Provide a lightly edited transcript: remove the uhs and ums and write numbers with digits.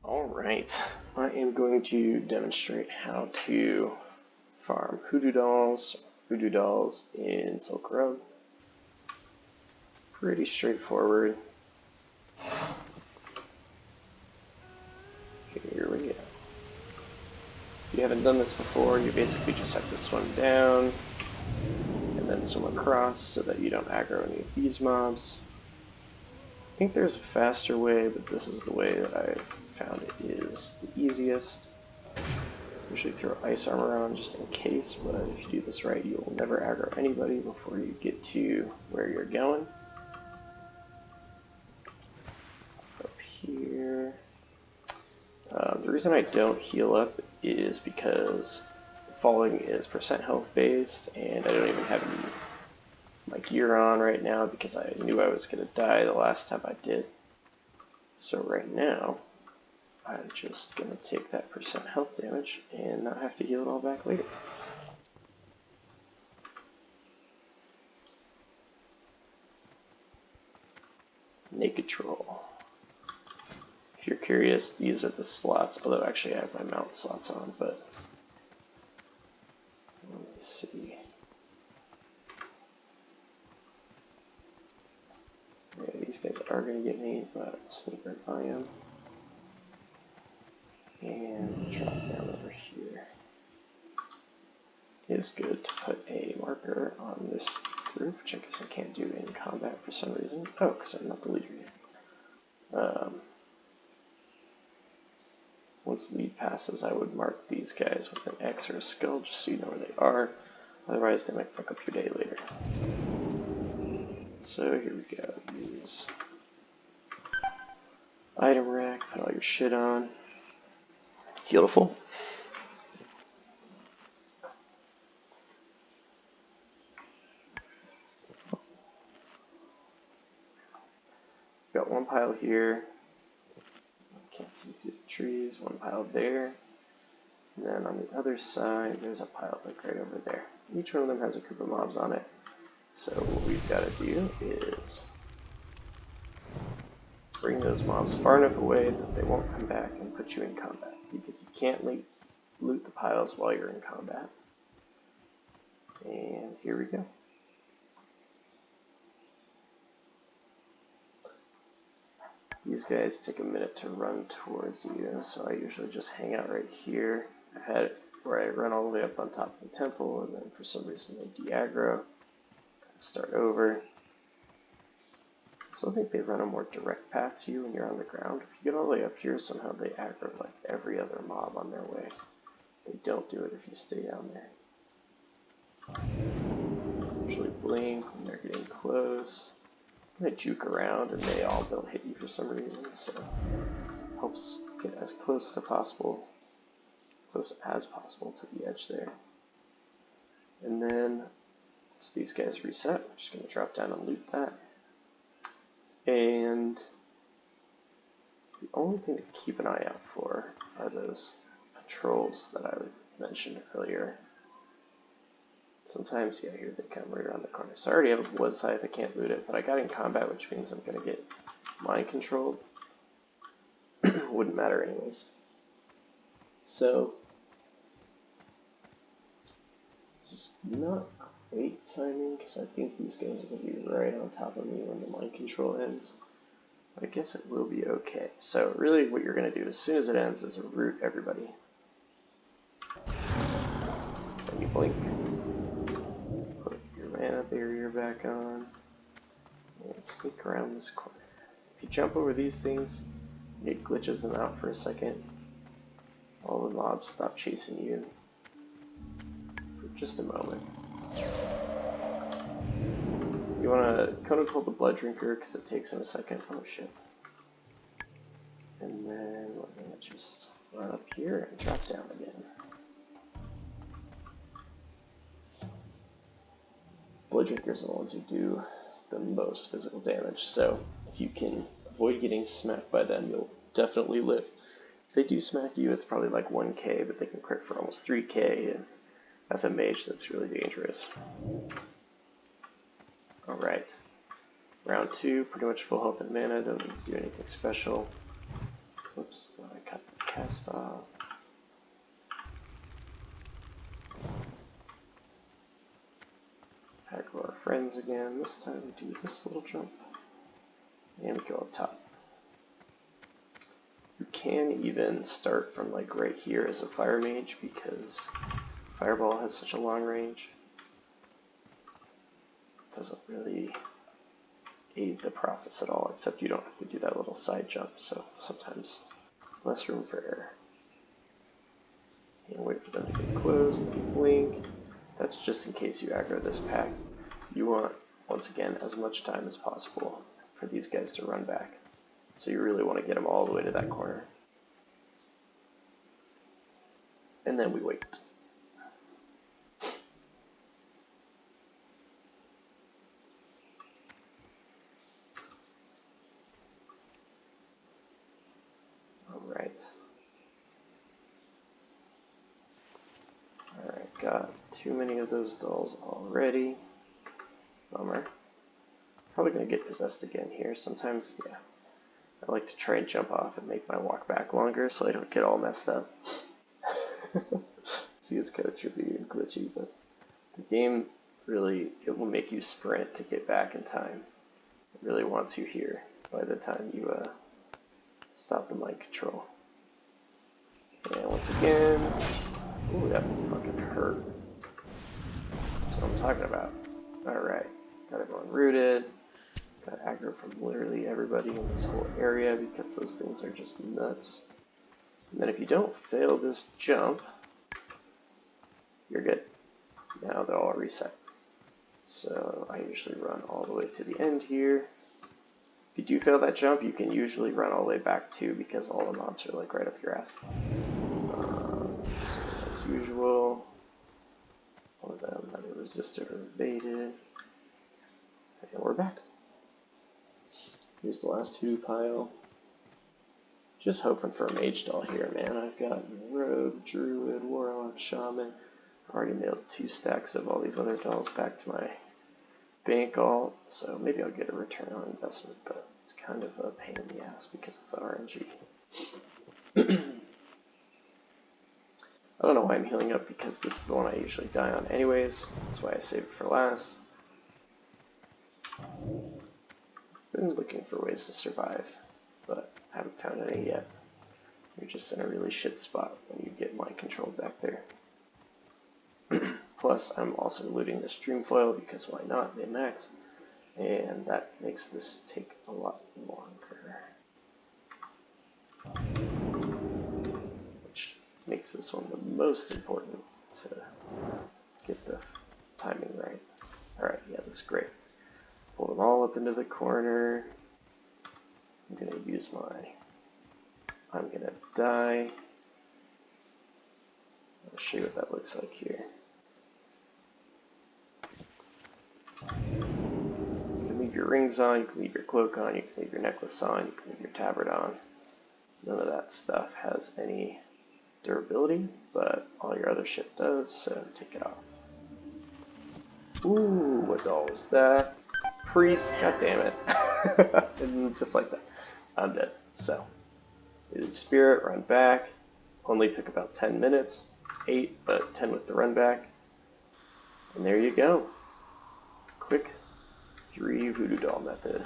Alright, I am going to demonstrate how to farm voodoo dolls in Silk Road. Pretty straightforward. Here we go. If you haven't done this before, you basically just have to swim down and then swim across so that you don't aggro any of these mobs. I think there's a faster way, but this is the way that I've found it is the easiest. Usually throw ice armor on just in case, but if you do this right, you will never aggro anybody before you get to where you're going. Up here. The reason I don't heal up is because falling is percent health based, and I don't even have any my gear on right now because I knew I was going to die the last time I did. So right now, I'm just going to take that percent health damage and not have to heal it all back later. Naked Troll. If you're curious, these are the slots, although actually I have my mount slots on, but let me see. Yeah, these guys are going to get me, but I'll sneak right by them. And drop down over here. It is good to put a marker on this group, which I guess I can't do in combat for some reason. Oh, because I'm not the leader yet. Once lead passes, I would mark these guys with an X or a skull just so you know where they are. Otherwise, they might fuck up your day later. So here we go. Use item rack, put all your shit on. Beautiful. Got one pile here. Can't see through the trees. One pile there. And then on the other side, there's a pile like right over there. Each one of them has a group of mobs on it. So what we've got to do is bring those mobs far enough away that they won't come back and put you in combat, because you can't loot the piles while you're in combat. And here we go. These guys take a minute to run towards you, so I usually just hang out right here. I had it where I run all the way up on top of the temple, and then for some reason they de-aggro. Start over. So I think they run a more direct path to you when you're on the ground. If you get all the way up here, somehow they aggro like every other mob on their way. They don't do it if you stay down there. Usually blink when they're getting close. I'm gonna juke around and they all don't hit you for some reason, so helps get as close as possible to the edge there. And then once these guys reset, I'm just gonna drop down and loot that. And the only thing to keep an eye out for are those patrols that I mentioned earlier. Sometimes, yeah, here they come right around the corner. So I already have a blood scythe, I can't loot it, but I got in combat, which means I'm going to get mind controlled. Wouldn't matter anyways. So, this is not great timing, because I think these guys are going to be right on top of me when the mind control ends. But I guess it will be okay. So really what you're going to do as soon as it ends is root everybody. Then you blink. Put your mana barrier back on. And sneak around this corner. If you jump over these things, it glitches them out for a second. All the mobs stop chasing you for just a moment. You want to kind of hold the blood drinker because it takes him a second. Oh shit. And then we're going to just run up here and drop down again. Blood drinkers are the ones who do the most physical damage, so if you can avoid getting smacked by them, you'll definitely live. If they do smack you, it's probably like 1k, but they can crit for almost 3k, and as a mage, that's really dangerous. Alright, round 2, pretty much full health and mana, don't need to do anything special. Oops, thought I cut cast off. Aggro our friends again. This time we do this little jump. And we go up top. You can even start from like right here as a fire mage because fireball has such a long range. It doesn't really aid the process at all, except you don't have to do that little side jump, so sometimes less room for error. And wait for them to get close, then blink. That's just in case you aggro this pack. You want, once again, as much time as possible for these guys to run back. So you really want to get them all the way to that corner. And then we wait. Alright, got too many of those dolls already. Bummer. Probably going to get possessed again here. Sometimes, yeah. I like to try and jump off and make my walk back longer so I don't get all messed up. See, it's kind of trippy and glitchy, but the game really, it will make you sprint to get back in time. It really wants you here by the time you stop the mind control. And once again, ooh, that fucking hurt. That's what I'm talking about. Alright, got everyone rooted. Got aggro from literally everybody in this whole area because those things are just nuts. And then if you don't fail this jump, you're good. Now they'll all reset. So I usually run all the way to the end here. If you do fail that jump, you can usually run all the way back too because all the mobs are like right up your ass. So as usual, all of them either resisted or evaded. And we're back. Here's the last Voodoo pile. Just hoping for a mage doll here, man. I've got rogue, druid, warlock, shaman. I've already mailed 2 stacks of all these other dolls back to my bank alt, so maybe I'll get a return on investment, but it's kind of a pain in the ass because of the RNG. I don't know why I'm healing up because this is the one I usually die on anyways. That's why I saved it for last. Been looking for ways to survive, but I haven't found any yet. You're just in a really shit spot when you get mind controlled back there. Plus, I'm also looting this dream foil because why not, min-max. And that makes this take a lot longer. Which makes this one the most important to get the timing right. Alright, yeah, this is great. Pull them all up into the corner. I'm going to use my... I'm going to die. I'll show you what that looks like here. You can leave your rings on, you can leave your cloak on, you can leave your necklace on, you can leave your tabard on. None of that stuff has any durability, but all your other shit does, so take it off. Ooh, what doll was that? Priest, god damn it. And just like that, I'm dead. So, it is spirit, run back. Only took about 10 minutes. 8, but 10 with the run back. And there you go. Quick 3 voodoo doll method.